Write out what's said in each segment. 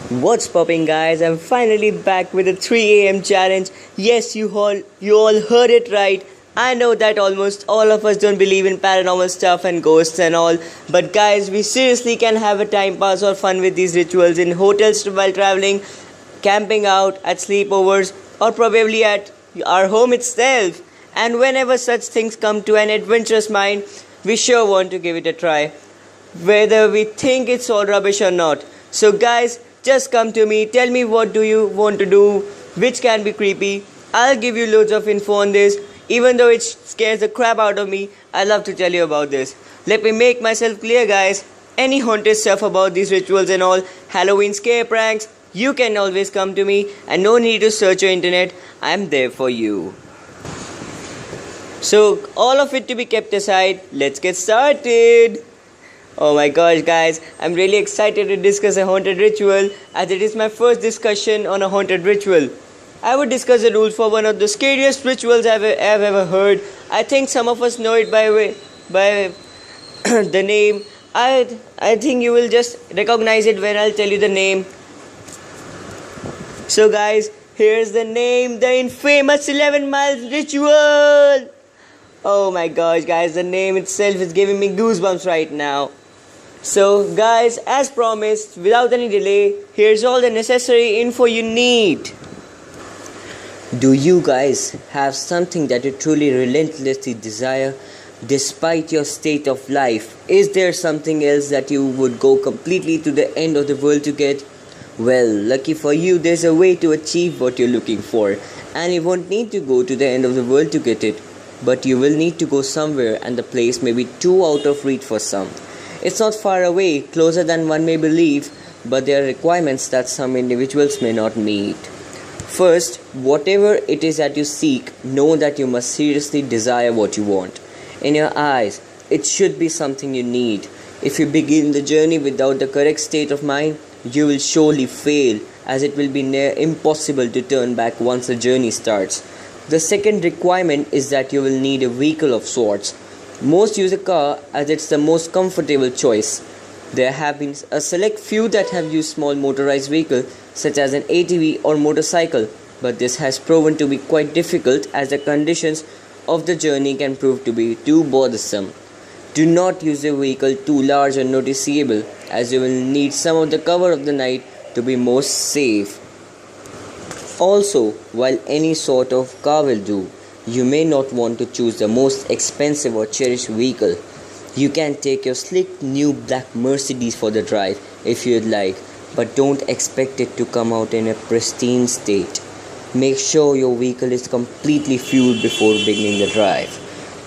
What's popping, guys? I'm finally back with a 3 a.m. challenge. Yes, you all heard it right. I know that almost all of us don't believe in paranormal stuff and ghosts and all, but guys, we seriously can have a time pass or fun with these rituals in hotels while traveling, camping out, at sleepovers, or probably at our home itself. And whenever such things come to an adventurous mind, we sure want to give it a try, whether we think it's all rubbish or not. So, guys, just come to me, tell me what do you want to do, which can be creepy. I'll give you loads of info on this. Even though it scares the crap out of me, I love to tell you about this. Let me make myself clear, guys. Any haunted stuff about these rituals and all, Halloween scare pranks, you can always come to me and no need to search your internet. I'm there for you. So, all of it to be kept aside, let's get started. Oh my gosh, guys, I'm really excited to discuss a haunted ritual as it is my first discussion on a haunted ritual. I would discuss the rules for one of the scariest rituals I've ever heard. I think some of us know it by the name. I think you will just recognize it when I'll tell you the name. So guys, here's the name, the infamous 11 miles ritual. Oh my gosh, guys, the name itself is giving me goosebumps right now. So guys, as promised, without any delay, here's all the necessary info you need. Do you guys have something that you truly relentlessly desire despite your state of life? Is there something else that you would go completely to the end of the world to get? Well, lucky for you, there's a way to achieve what you're looking for, and you won't need to go to the end of the world to get it. But you will need to go somewhere, and the place may be too out of reach for some. It's not far away, closer than one may believe, but there are requirements that some individuals may not meet. First, whatever it is that you seek, know that you must seriously desire what you want. In your eyes, it should be something you need. If you begin the journey without the correct state of mind, you will surely fail, as it will be near impossible to turn back once the journey starts. The second requirement is that you will need a vehicle of sorts. Most use a car as it's the most comfortable choice. There have been a select few that have used small motorized vehicles such as an ATV or motorcycle, but this has proven to be quite difficult as the conditions of the journey can prove to be too bothersome. Do not use a vehicle too large or noticeable, as you will need some of the cover of the night to be most safe. Also, while any sort of car will do, you may not want to choose the most expensive or cherished vehicle. You can take your slick new black Mercedes for the drive if you'd like, but don't expect it to come out in a pristine state. Make sure your vehicle is completely fueled before beginning the drive.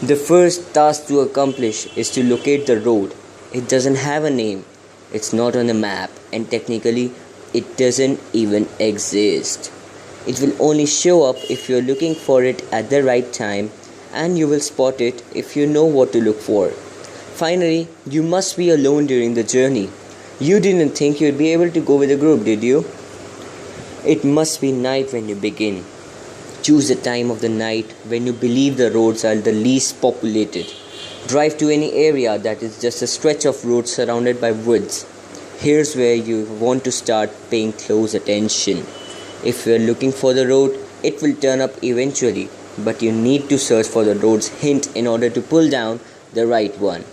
The first task to accomplish is to locate the road. It doesn't have a name, it's not on the map, and technically, it doesn't even exist. It will only show up if you're looking for it at the right time, and you will spot it if you know what to look for. Finally, you must be alone during the journey. You didn't think you'd be able to go with a group, did you? It must be night when you begin. Choose a time of the night when you believe the roads are the least populated. Drive to any area that is just a stretch of road surrounded by woods. Here's where you want to start paying close attention. If you are looking for the road, it will turn up eventually, but you need to search for the road's hint in order to pull down the right one.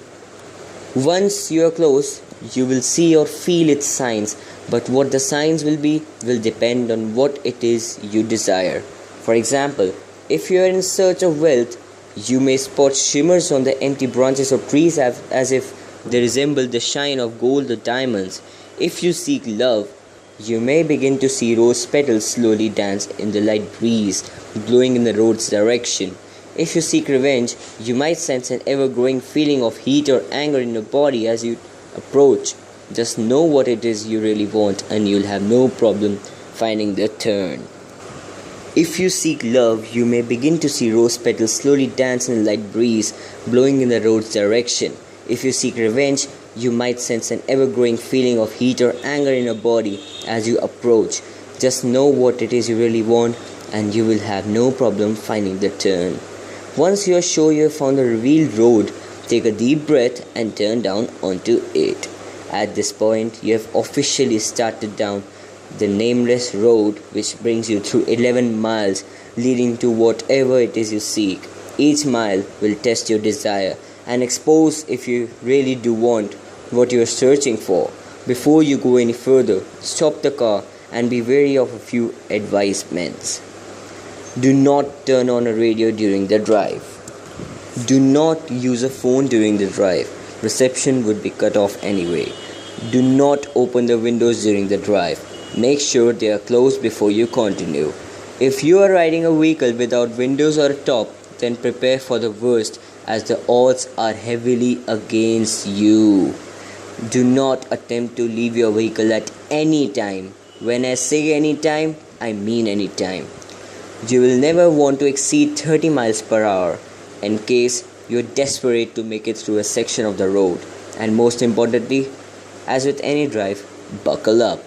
Once you are close, you will see or feel its signs, but what the signs will be will depend on what it is you desire. For example, if you are in search of wealth, you may spot shimmers on the empty branches of trees as if they resemble the shine of gold or diamonds. If you seek love, you may begin to see rose petals slowly dance in the light breeze, blowing in the road's direction. If you seek revenge, you might sense an ever-growing feeling of heat or anger in your body as you approach. Just know what it is you really want, and you'll have no problem finding the turn. If you seek love, you may begin to see rose petals slowly dance in the light breeze, blowing in the road's direction. If you seek revenge, you might sense an ever-growing feeling of heat or anger in your body as you approach. Just know what it is you really want, and you will have no problem finding the turn. Once you are sure you have found the revealed road, take a deep breath and turn down onto it. At this point, you have officially started down the nameless road which brings you through 11 miles leading to whatever it is you seek. Each mile will test your desire and expose if you really do want what you are searching for. Before you go any further, stop the car and be wary of a few advisements. Do not turn on a radio during the drive. Do not use a phone during the drive. Reception would be cut off anyway. Do not open the windows during the drive. Make sure they are closed before you continue. If you are riding a vehicle without windows or a top, then prepare for the worst as the odds are heavily against you. Do not attempt to leave your vehicle at any time. When I say any time, I mean any time. You will never want to exceed 30 miles per hour in case you are desperate to make it through a section of the road. And most importantly, as with any drive, buckle up.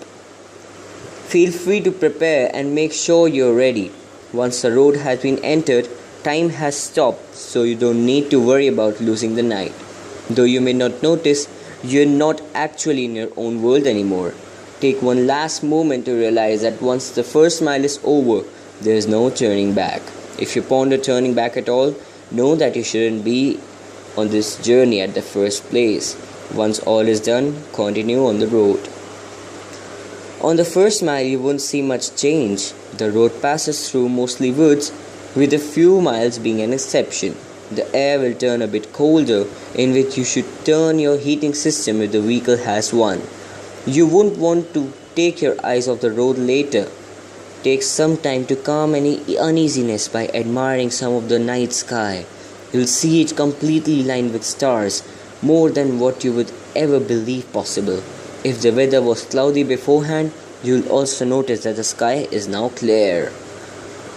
Feel free to prepare and make sure you're ready. Once the road has been entered, time has stopped, so you don't need to worry about losing the night. Though you may not notice, you're not actually in your own world anymore. Take one last moment to realize that once the first mile is over, there is no turning back. If you ponder turning back at all, know that you shouldn't be on this journey at the first place. Once all is done, continue on the road. On the first mile, you won't see much change. The road passes through mostly woods, with a few miles being an exception. The air will turn a bit colder, in which you should turn your heating system if the vehicle has one. You won't want to take your eyes off the road later. Take some time to calm any uneasiness by admiring some of the night sky. You'll see it completely lined with stars, more than what you would ever believe possible. If the weather was cloudy beforehand, you'll also notice that the sky is now clear.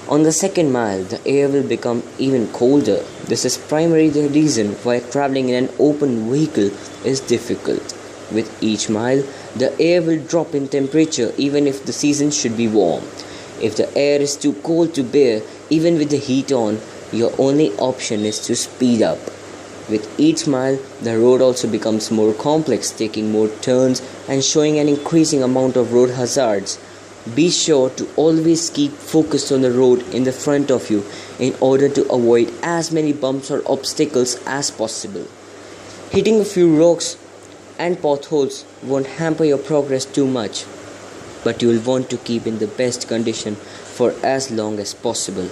On the second mile, the air will become even colder. This is primarily the reason why traveling in an open vehicle is difficult. With each mile, the air will drop in temperature even if the season should be warm. If the air is too cold to bear, even with the heat on, your only option is to speed up. With each mile, the road also becomes more complex, taking more turns and showing an increasing amount of road hazards. Be sure to always keep focused on the road in the front of you in order to avoid as many bumps or obstacles as possible. Hitting a few rocks and potholes won't hamper your progress too much, but you will want to keep in the best condition for as long as possible.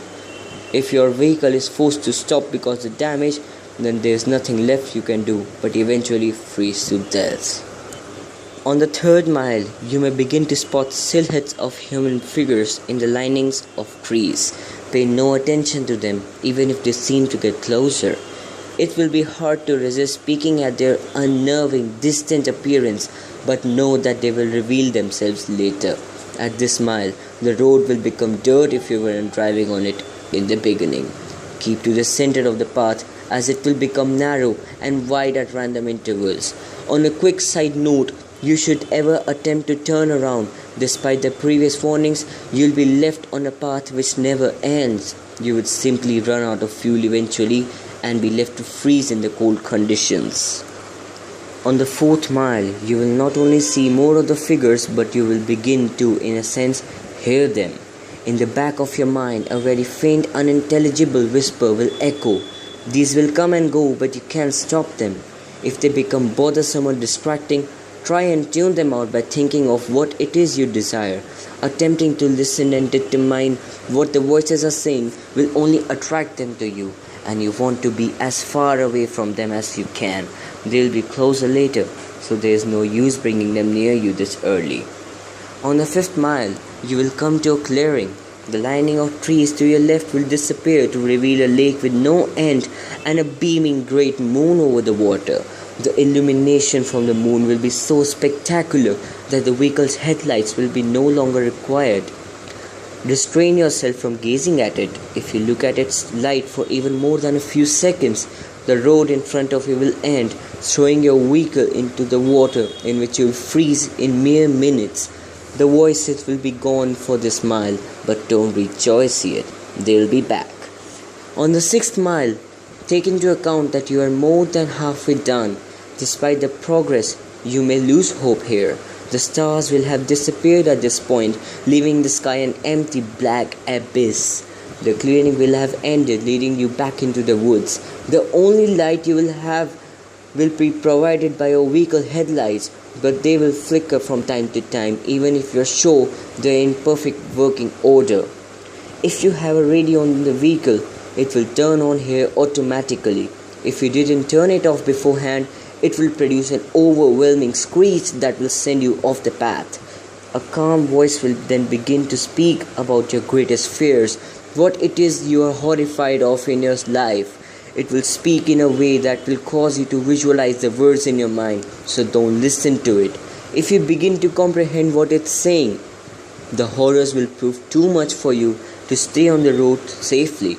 If your vehicle is forced to stop because of damage, then there is nothing left you can do but eventually freeze to death. On the third mile, you may begin to spot silhouettes of human figures in the linings of trees. Pay no attention to them, even if they seem to get closer. It will be hard to resist peeking at their unnerving, distant appearance, but know that they will reveal themselves later. At this mile, the road will become dirt if you weren't driving on it in the beginning. Keep to the center of the path, as it will become narrow and wide at random intervals. On a quick side note, you should ever attempt to turn around, despite the previous warnings, you'll be left on a path which never ends. You would simply run out of fuel eventually and be left to freeze in the cold conditions. On the fourth mile, you will not only see more of the figures, but you will begin to, in a sense, hear them. In the back of your mind, a very faint, unintelligible whisper will echo. These will come and go, but you can't stop them. If they become bothersome or distracting, try and tune them out by thinking of what it is you desire. Attempting to listen and determine what the voices are saying will only attract them to you, and you want to be as far away from them as you can. They'll be closer later, so there is no use bringing them near you this early. On the fifth mile, you will come to a clearing. The lining of trees to your left will disappear to reveal a lake with no end and a beaming great moon over the water. The illumination from the moon will be so spectacular that the vehicle's headlights will be no longer required. Restrain yourself from gazing at it. If you look at its light for even more than a few seconds, the road in front of you will end, throwing your vehicle into the water, in which you will freeze in mere minutes. The voices will be gone for this mile, but don't rejoice yet. They'll be back. On the sixth mile, take into account that you are more than halfway done. Despite the progress, you may lose hope here. The stars will have disappeared at this point, leaving the sky an empty black abyss. The clearing will have ended, leading you back into the woods. The only light you will have will be provided by your vehicle headlights, but they will flicker from time to time, even if you're sure they're in perfect working order. If you have a radio on the vehicle, it will turn on here automatically. If you didn't turn it off beforehand, it will produce an overwhelming screech that will send you off the path. A calm voice will then begin to speak about your greatest fears, what it is you are horrified of in your life. It will speak in a way that will cause you to visualize the words in your mind, so don't listen to it. If you begin to comprehend what it's saying, the horrors will prove too much for you to stay on the road safely.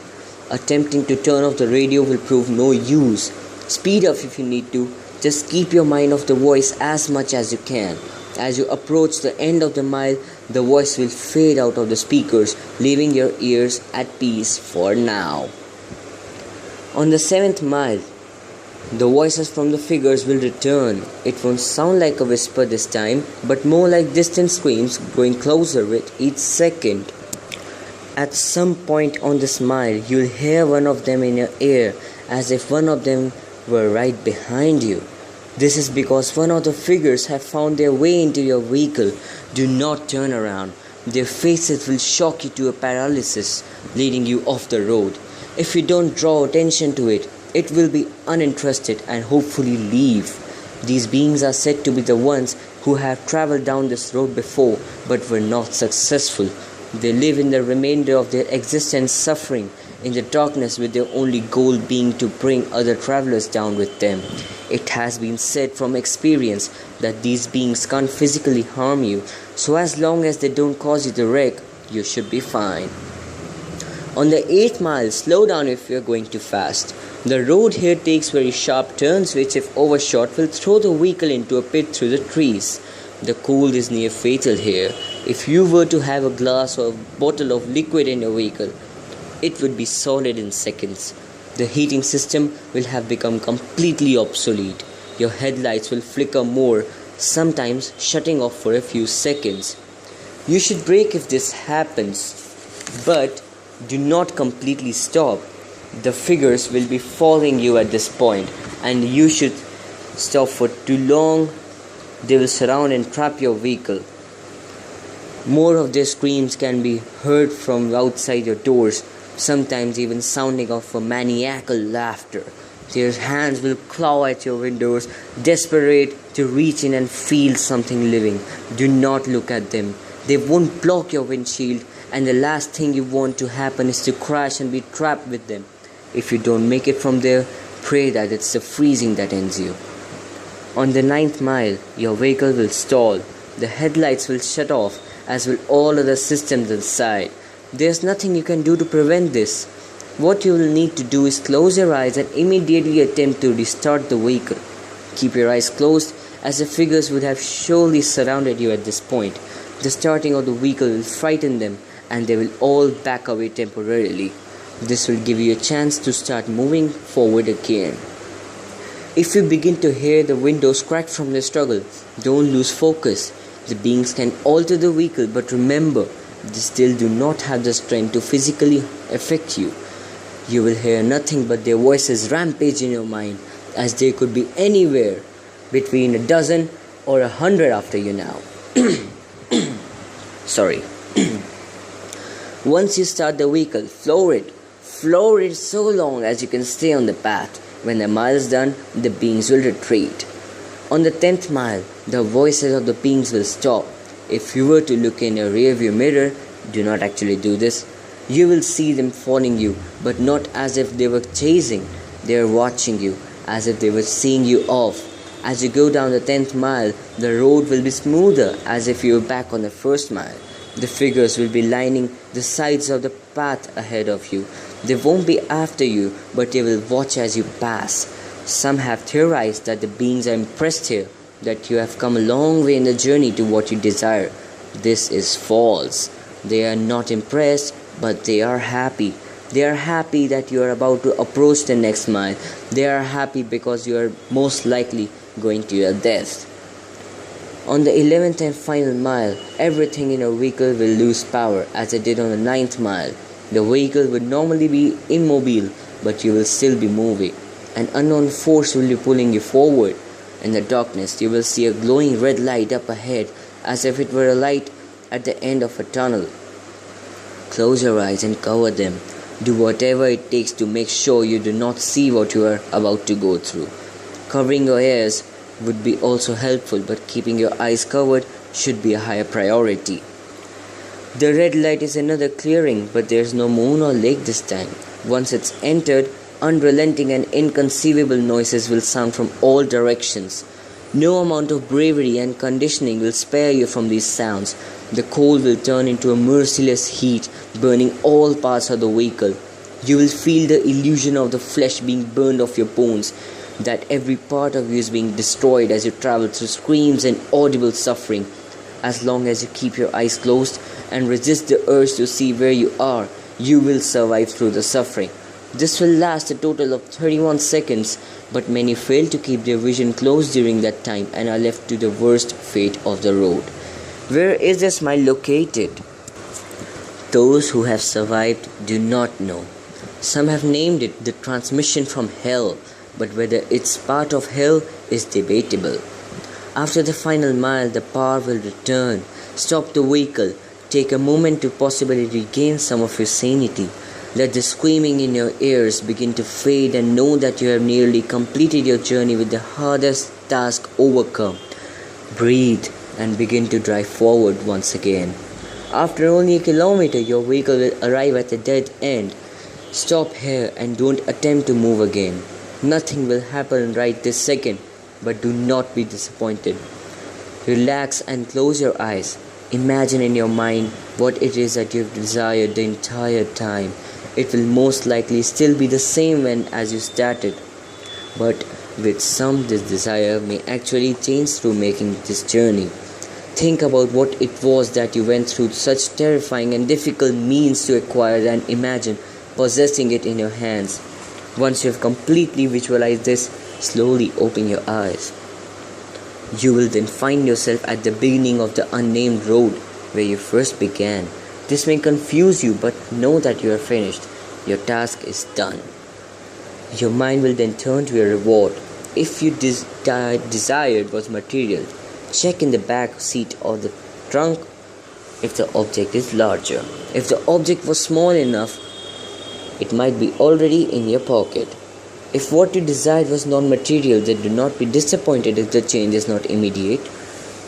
Attempting to turn off the radio will prove no use. Speed up if you need to. Just keep your mind off the voice as much as you can. As you approach the end of the mile, the voice will fade out of the speakers, leaving your ears at peace for now. On the 7th mile, the voices from the figures will return. It won't sound like a whisper this time, but more like distant screams growing closer with each second. At some point on this mile, you'll hear one of them in your ear, as if one of them were right behind you. This is because one of the figures have found their way into your vehicle. Do not turn around. Their faces will shock you to a paralysis, leading you off the road. If you don't draw attention to it, it will be uninterested and hopefully leave. These beings are said to be the ones who have traveled down this road before but were not successful. They live in the remainder of their existence suffering in the darkness, with their only goal being to bring other travelers down with them. It has been said from experience that these beings can't physically harm you, so as long as they don't cause you to wreck, you should be fine. On the 8th mile, slow down if you're going too fast. The road here takes very sharp turns which, if overshot, will throw the vehicle into a pit through the trees. The cold is near fatal here. If you were to have a glass or a bottle of liquid in your vehicle, it would be solid in seconds. The heating system will have become completely obsolete. Your headlights will flicker more, sometimes shutting off for a few seconds. You should brake if this happens, but do not completely stop. The figures will be following you at this point, and you should stop for too long. They will surround and trap your vehicle. More of their screams can be heard from outside your doors, sometimes even sounding of a maniacal laughter. Their hands will claw at your windows, desperate to reach in and feel something living. Do not look at them. They won't block your windshield, and the last thing you want to happen is to crash and be trapped with them. If you don't make it from there, pray that it's the freezing that ends you. On the 9th mile, your vehicle will stall. The headlights will shut off, as will all other systems inside. There's nothing you can do to prevent this. What you will need to do is close your eyes and immediately attempt to restart the vehicle. Keep your eyes closed, as the figures would have surely surrounded you at this point. The starting of the vehicle will frighten them, and they will all back away temporarily. This will give you a chance to start moving forward again. If you begin to hear the windows crack from the struggle, don't lose focus. The beings can alter the vehicle, but remember, they still do not have the strength to physically affect you. You will hear nothing but their voices rampage in your mind, as they could be anywhere between a dozen or 100 after you now. Sorry. Once you start the vehicle, floor it so long as you can stay on the path. When the mile is done, the beings will retreat. On the 10th mile, the voices of the beings will stop. If you were to look in your rearview mirror, do not actually do this. You will see them following you, but not as if they were chasing. They are watching you, as if they were seeing you off. As you go down the 10th mile, the road will be smoother, as if you were back on the 1st mile. The figures will be lining the sides of the path ahead of you. They won't be after you, but they will watch as you pass. Some have theorized that the beings are impressed here, that you have come a long way in the journey to what you desire. This is false. They are not impressed, but they are happy. They are happy that you are about to approach the next mile. They are happy because you are most likely going to your death. On the 11th and final mile, everything in your vehicle will lose power as it did on the 9th mile. The vehicle would normally be immobile, but you will still be moving. An unknown force will be pulling you forward. In the darkness, you will see a glowing red light up ahead, as if it were a light at the end of a tunnel. Close your eyes and cover them. Do whatever it takes to make sure you do not see what you are about to go through. Covering your ears would be also helpful, but keeping your eyes covered should be a higher priority. The red light is another clearing, but there's no moon or lake this time. Once it's entered, unrelenting and inconceivable noises will sound from all directions. No amount of bravery and conditioning will spare you from these sounds. The cold will turn into a merciless heat, burning all parts of the vehicle. You will feel the illusion of the flesh being burned off your bones, that every part of you is being destroyed as you travel through screams and audible suffering. As long as you keep your eyes closed and resist the urge to see where you are, you will survive through the suffering. This will last a total of 31 seconds, but many fail to keep their vision closed during that time and are left to the worst fate of the road. Where is the smile located? Those who have survived do not know. Some have named it the transmission from hell, but whether it's part of hell is debatable. After the final mile, the power will return. Stop the vehicle. Take a moment to possibly regain some of your sanity. Let the screaming in your ears begin to fade and know that you have nearly completed your journey with the hardest task overcome. Breathe and begin to drive forward once again. After only a kilometer, your vehicle will arrive at a dead end. Stop here and don't attempt to move again. Nothing will happen right this second, but do not be disappointed. Relax and close your eyes. Imagine in your mind what it is that you've desired the entire time. It will most likely still be the same as you started, but with some this desire may actually change through making this journey. Think about what it was that you went through such terrifying and difficult means to acquire, and imagine possessing it in your hands. Once you have completely visualized this, slowly open your eyes. You will then find yourself at the beginning of the unnamed road where you first began. This may confuse you, but know that you are finished. Your task is done. Your mind will then turn to your reward. If you desired was material, check in the back seat of the trunk if the object is larger. If the object was small enough, it might be already in your pocket. If what you desired was non-material, then do not be disappointed if the change is not immediate.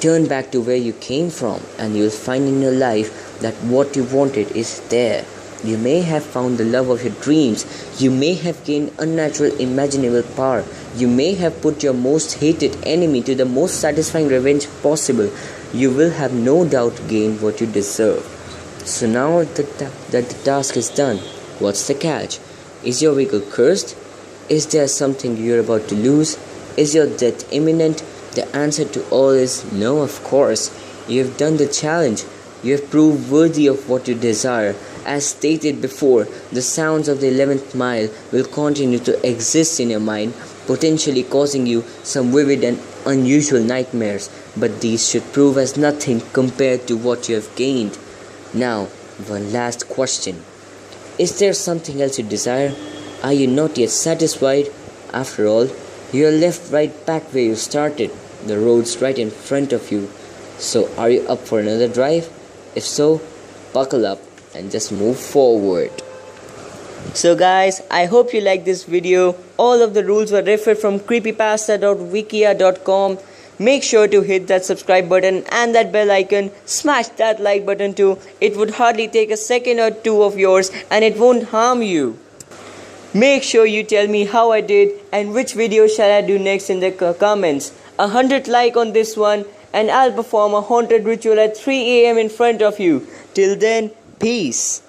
Turn back to where you came from, and you will find in your life that what you wanted is there. You may have found the love of your dreams. You may have gained unnatural imaginable power. You may have put your most hated enemy to the most satisfying revenge possible. You will have no doubt gained what you deserve. So now that the task is done, what's the catch? Is your vehicle cursed? Is there something you're about to lose? Is your death imminent? The answer to all is no, of course. You have done the challenge. You have proved worthy of what you desire. As stated before, the sounds of the 11th mile will continue to exist in your mind, potentially causing you some vivid and unusual nightmares, but these should prove as nothing compared to what you have gained. Now, one last question. Is there something else you desire? Are you not yet satisfied? After all, you are left right back where you started. The road's right in front of you. So are you up for another drive? If so, buckle up and just move forward. So guys, I hope you liked this video. All of the rules were referred from creepypasta.wikia.com. Make sure to hit that subscribe button and that bell icon. Smash that like button too. It would hardly take a second or two of yours and it won't harm you. Make sure you tell me how I did and which video shall I do next in the comments. 100 like on this one and I'll perform a haunted ritual at 3 AM in front of you. Till then, peace.